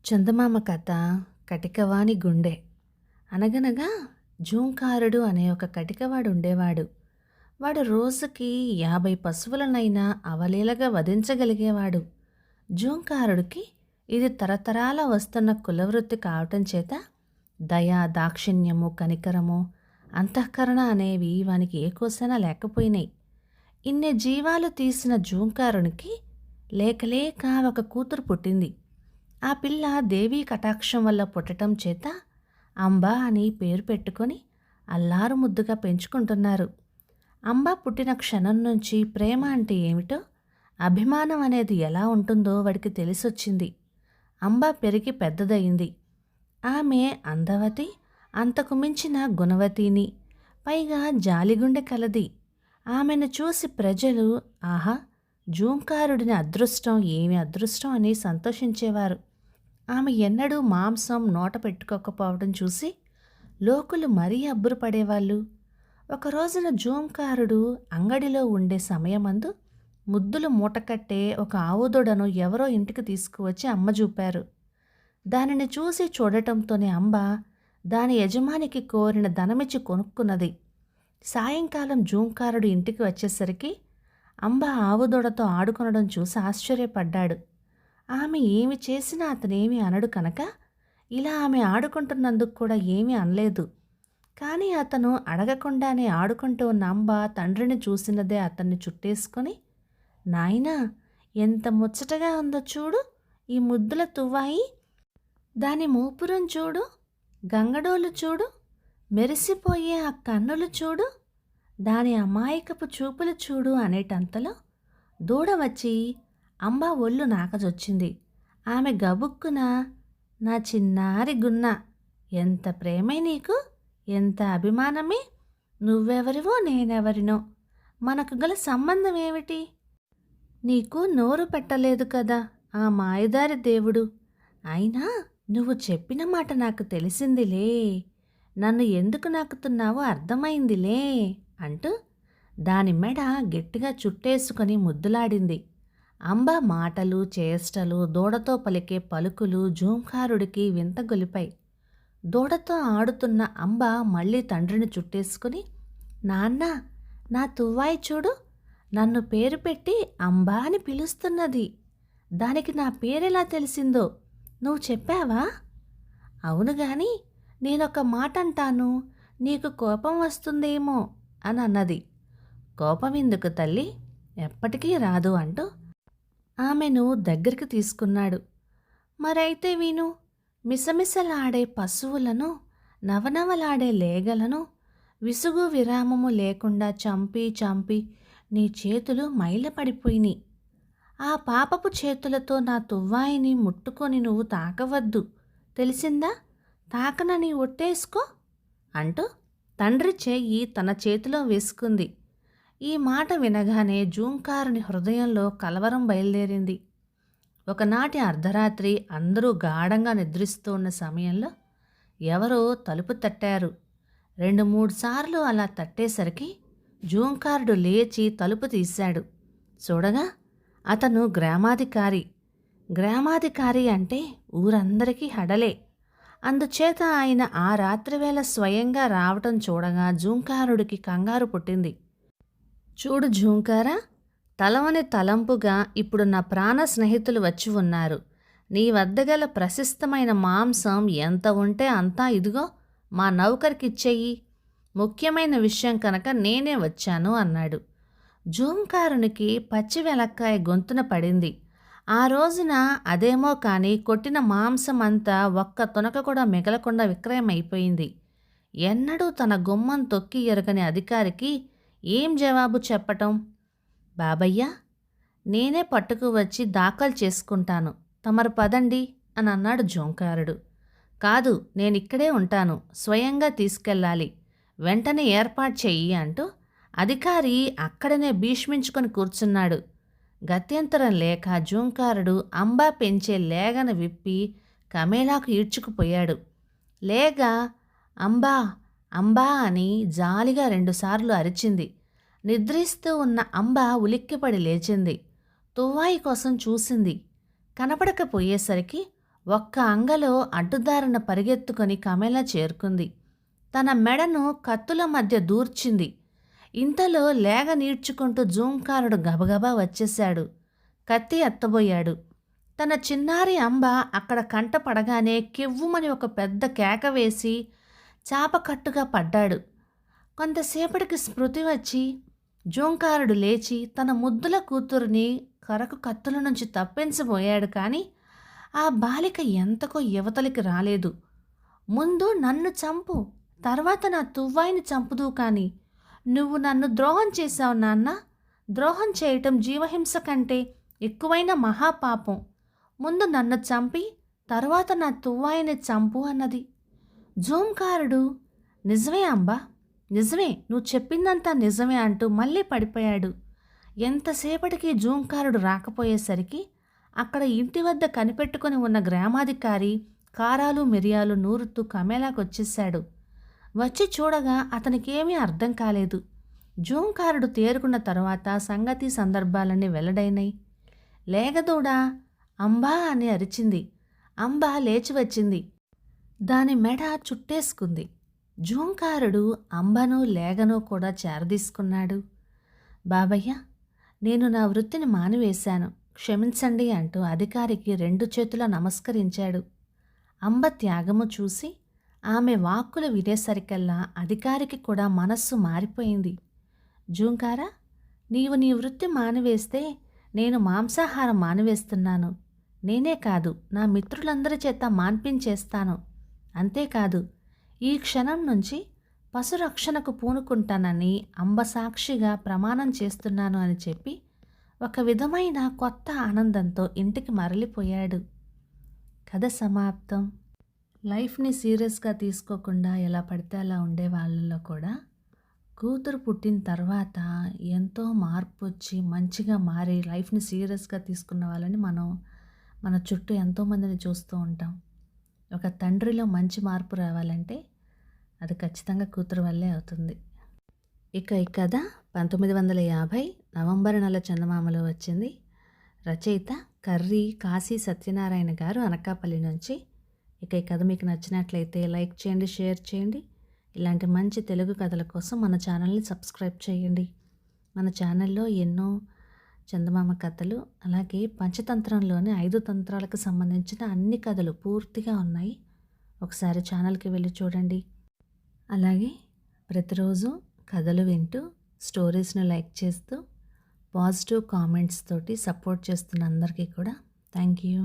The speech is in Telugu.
చందమామ కథ కటికవాని గుండె. అనగనగా జూంకారుడు అనే ఒక కటికవాడు ఉండేవాడు. వాడు రోజుకి 50 పశువులనైనా అవలీలగా వధించగలిగేవాడు. జూంకారుడికి ఇది తరతరాల వస్తున్న కులవృత్తి కావటం చేత దయ, దాక్షిణ్యము, కనికరము, అంతఃకరణ అనేవి వానికి ఏ కోసైనా లేకపోయినాయి. ఇన్ని జీవాలు తీసిన జూంకారునికి లేకలేక ఒక కూతురు పుట్టింది. ఆ పిల్ల దేవీ కటాక్షం వల్ల పుట్టటం చేత అంబా అని పేరు పెట్టుకొని అల్లారు ముద్దుగా పెంచుకుంటున్నారు. అంబా పుట్టిన క్షణం నుంచి ప్రేమ అంటే ఏమిటో, అభిమానం అనేది ఎలా ఉంటుందో వాడికి తెలిసొచ్చింది. అంబా పెరిగి పెద్దదయింది. ఆమె అందవతి, అంతకు మించిన గుణవతిని, పైగా జాలిగుండె కలది. ఆమెను చూసి ప్రజలు ఆహా, జూంకారుడిని అదృష్టం, ఏమి అదృష్టం అని సంతోషించేవారు. ఆమె ఎన్నడూ మాంసం నోట పెట్టుకోకపోవడం చూసి లోకులు మరీ అబ్బురపడేవాళ్ళు. ఒక రోజున జూంకారుడు అంగడిలో ఉండే సమయమందు ముద్దులు మూటకట్టే ఒక ఆవుదొడను ఎవరో ఇంటికి తీసుకువచ్చి అమ్మ చూపారు. దానిని చూసి చూడటంతోనే అంబ దాని యజమానికి కోరిన ధనమిచ్చి కొనుక్కున్నది. సాయంకాలం జూంకారుడు ఇంటికి వచ్చేసరికి అంబ ఆవుదొడతో ఆడుకొనడం చూసి ఆశ్చర్యపడ్డాడు. ఆమె ఏమి చేసినా అతనేమీ అనడు కనుక ఇలా ఆమె ఆడుకుంటున్నందుకు కూడా ఏమీ అనలేదు. కానీ అతను అడగకుండానే ఆడుకుంటూ ఉన్న అంబ తండ్రిని చూసినదే అతన్ని చుట్టేసుకొని, నాయనా, ఎంత ముచ్చటగా ఉందో చూడు ఈ ముద్దుల తువ్వాయి, దాని మూపురం చూడు, గంగడోలు చూడు, మెరిసిపోయే ఆ కన్నులు చూడు, దాని అమాయకపు చూపులు చూడు అనేటంతలో దూడ వచ్చి అంబ ఒళ్ళు నాకజొచ్చింది. ఆమె గబుక్కున, నా చిన్నారి గున్న, ఎంత ప్రేమే నీకు, ఎంత అభిమానమే, నువ్వెవరివో నేనెవరినో, మనకు గల సంబంధం ఏమిటి, నీకు నోరు పెట్టలేదు కదా ఆ మాయదారి దేవుడు, అయినా నువ్వు చెప్పిన మాట నాకు తెలిసిందిలే, నన్ను ఎందుకు నాకుతున్నావో అర్థమైందిలే అంటూ దాని మెడ గట్టిగా చుట్టేసుకొని ముద్దులాడింది. అంబ మాటలు, చేష్టలు, దూడతో పలికే పలుకులు జూంకారుడికి వింత గొలిపాయి. దూడతో ఆడుతున్న అంబ మళ్ళీ తండ్రిని చుట్టేసుకుని, నాన్న, నా తువ్వాయి చూడు, నన్ను పేరు పెట్టి అంబా అని పిలుస్తున్నది, దానికి నా పేరెలా తెలిసిందో నువ్వు చెప్పావా? అవును గాని నేనొక మాట అంటాను, నీకు కోపం వస్తుందేమో అని అన్నది. కోపం ఎందుకు తల్లి, ఎప్పటికీ రాదు అంటూ ఆమెను దగ్గరికి తీసుకున్నాడు. మరైతే విను, మిసమిసలాడే పశువులను, నవనవలాడే లేగలను విసుగు విరామము లేకుండా చంపి చంపి నీ చేతులు మైలపడిపోయినాయి. ఆ పాపపు చేతులతో నా తువ్వాయిని ముట్టుకొని నువ్వు తాకవద్దు, తెలిసిందా, తాకనని ఒట్టేసుకో అంటూ తండ్రి చెయ్యి తన చేతిలో వేసుకుంది. ఈ మాట వినగానే జూంకారుని హృదయంలో కలవరం బయలుదేరింది. ఒకనాటి అర్ధరాత్రి అందరూ గాఢంగా నిద్రిస్తూ ఉన్న సమయంలో ఎవరో తలుపు తట్టారు. 2-3 సార్లు అలా తట్టేసరికి జూంకారుడు లేచి తలుపు తీశాడు. చూడగా అతను గ్రామాధికారి. గ్రామాధికారి అంటే ఊరందరికీ హడలే. అందుచేత ఆయన ఆ రాత్రివేళ స్వయంగా రావటం చూడగా జూంకారుడికి కంగారు పుట్టింది. చూడు జూంకారా, తలవని తలంపుగా ఇప్పుడు నా ప్రాణ స్నేహితులు వచ్చి ఉన్నారు. నీ వద్దగల ప్రశస్తమైన మాంసం ఎంత ఉంటే అంతా ఇదిగో మా నౌకరికిచ్చేయి, ముఖ్యమైన విషయం కనుక నేనే వచ్చాను అన్నాడు. జూంకారునికి పచ్చి వెలక్కాయ గొంతున పడింది. ఆ రోజున అదేమో కానీ కొట్టిన మాంసం అంతా ఒక్క తునక కూడా మిగలకుండా విక్రయమైపోయింది. ఎన్నడూ తన గుమ్మం తొక్కి ఎరగని అధికారికి ఏం జవాబు చెప్పటం? బాబయ్య, నేనే పట్టుకు వచ్చి దాఖలు చేసుకుంటాను, తమరు పదండి అని అన్నాడు జూంకారుడు. కాదు, నేనిక్కడే ఉంటాను, స్వయంగా తీసుకెళ్ళాలి, వెంటనే ఏర్పాటు చెయ్యి అంటూ అధికారి అక్కడనే భీష్మించుకొని కూర్చున్నాడు. గత్యంతరం లేక జూంకారుడు అంబా పెంచే లేగను విప్పి కమేలాకు ఈడ్చుకుపోయాడు. లేగ అంబా అంబా అని జాలిగా 2 సార్లు అరిచింది. నిద్రిస్తూ ఉన్న అంబ ఉలిక్కిపడి లేచింది. తువ్వాయి కోసం చూసింది. కనపడకపోయేసరికి ఒక్క అంగలో అడ్డుదారిన పరిగెత్తుకొని కమేలా చేరుకుంది. తన మెడను కత్తుల మధ్య దూర్చింది. ఇంతలో లేగ నీడ్చుకుంటూ జూంకారుడు గబగబా వచ్చేశాడు. కత్తి ఎత్తబోయాడు. తన చిన్నారి అంబ అక్కడ కంట పడగానే కెవ్వుమని ఒక పెద్ద కేక వేసి చాపకట్టుగా పడ్డాడు. కొంతసేపటికి స్మృతి వచ్చి జూంకారుడు లేచి తన ముద్దుల కూతురిని కరకు కత్తుల నుంచి తప్పించబోయాడు. కానీ ఆ బాలిక ఎంతకో యువతలికి రాలేదు. ముందు నన్ను చంపు, తర్వాత నా తువ్వాయిని చంపుదు కానీ నువ్వు నన్ను ద్రోహం చేశావు నాన్న. ద్రోహం చేయటం జీవహింస కంటే ఎక్కువైన మహాపాపం. ముందు నన్ను చంపి తర్వాత నా తువ్వాయిని చంపు అన్నది. జూంకారుడు నిజమే అంబా, నిజమే, నువ్వు చెప్పిందంతా నిజమే అంటూ మళ్ళీ పడిపోయాడు. ఎంతసేపటికి జూంకారుడు రాకపోయేసరికి అక్కడ ఇంటి వద్ద కనిపెట్టుకుని ఉన్న గ్రామాధికారి కారాలు మిరియాలు నూరుతూ కమేలాకొచ్చేశాడు. వచ్చి చూడగా అతనికేమీ అర్థం కాలేదు. జూంకారుడు తేరుకున్న తర్వాత సంగతి సందర్భాలన్నీ వెల్లడైనాయి. లేగదూడ అంబా అని అరిచింది. అంబ లేచి వచ్చింది. దాని మెడ చుట్టేసుకుంది. జూంకారుడు అంబను లేగను కూడా చేరదీసుకున్నాడు. బాబయ్య, నేను నా వృత్తిని మానివేశాను, క్షమించండి అంటూ అధికారికి 2 చేతులా నమస్కరించాడు. అంబ త్యాగము చూసి ఆమె వాక్కులు వినేసరికల్లా అధికారికి కూడా మనస్సు మారిపోయింది. జూంకారా, నీవు నీ వృత్తి మానివేస్తే నేను మాంసాహారం మానివేస్తున్నాను. నేనే కాదు, నా మిత్రులందరి చేత మాన్పించేస్తాను. అంతేకాదు, ఈ క్షణం నుంచి పశురక్షణకు పూనుకుంటానని అంబ సాక్షిగా ప్రమాణం చేస్తున్నాను అని చెప్పి ఒక విధమైన కొత్త ఆనందంతో ఇంటికి మరలిపోయాడు. కథ సమాప్తం. లైఫ్ని సీరియస్గా తీసుకోకుండా ఎలా పడితే అలా ఉండే వాళ్ళలో కూడా కూతురు పుట్టిన తర్వాత ఎంతో మార్పు వచ్చి మంచిగా మారి లైఫ్ని సీరియస్గా తీసుకున్న వాళ్ళని మనం మన చుట్టూ ఎంతోమందిని చూస్తూ ఉంటాం. ఒక తండ్రిలో మంచి మార్పు రావాలంటే అది ఖచ్చితంగా కూతురు వల్లే అవుతుంది. ఇక ఈ కథ 1950 నవంబర్ నెల చందమామలో వచ్చింది. రచయిత కర్రీ కాశీ సత్యనారాయణ గారు, అనకాపల్లి నుంచి. ఇక ఈ కథ మీకు నచ్చినట్లయితే లైక్ చేయండి, షేర్ చేయండి. ఇలాంటి మంచి తెలుగు కథల కోసం మన ఛానల్ని సబ్స్క్రైబ్ చేయండి. మన ఛానల్లో ఎన్నో చందమామ కథలు, అలాగే పంచతంత్రంలోని 5 తంత్రాలకు సంబంధించిన అన్ని కథలు పూర్తిగా ఉన్నాయి. ఒకసారి ఛానల్కి వెళ్ళి చూడండి. అలాగే ప్రతిరోజు కథలు వింటూ స్టోరీస్ని లైక్ చేస్తూ పాజిటివ్ కామెంట్స్ తోటి సపోర్ట్ చేస్తున్న అందరికీ కూడా థ్యాంక్ యూ.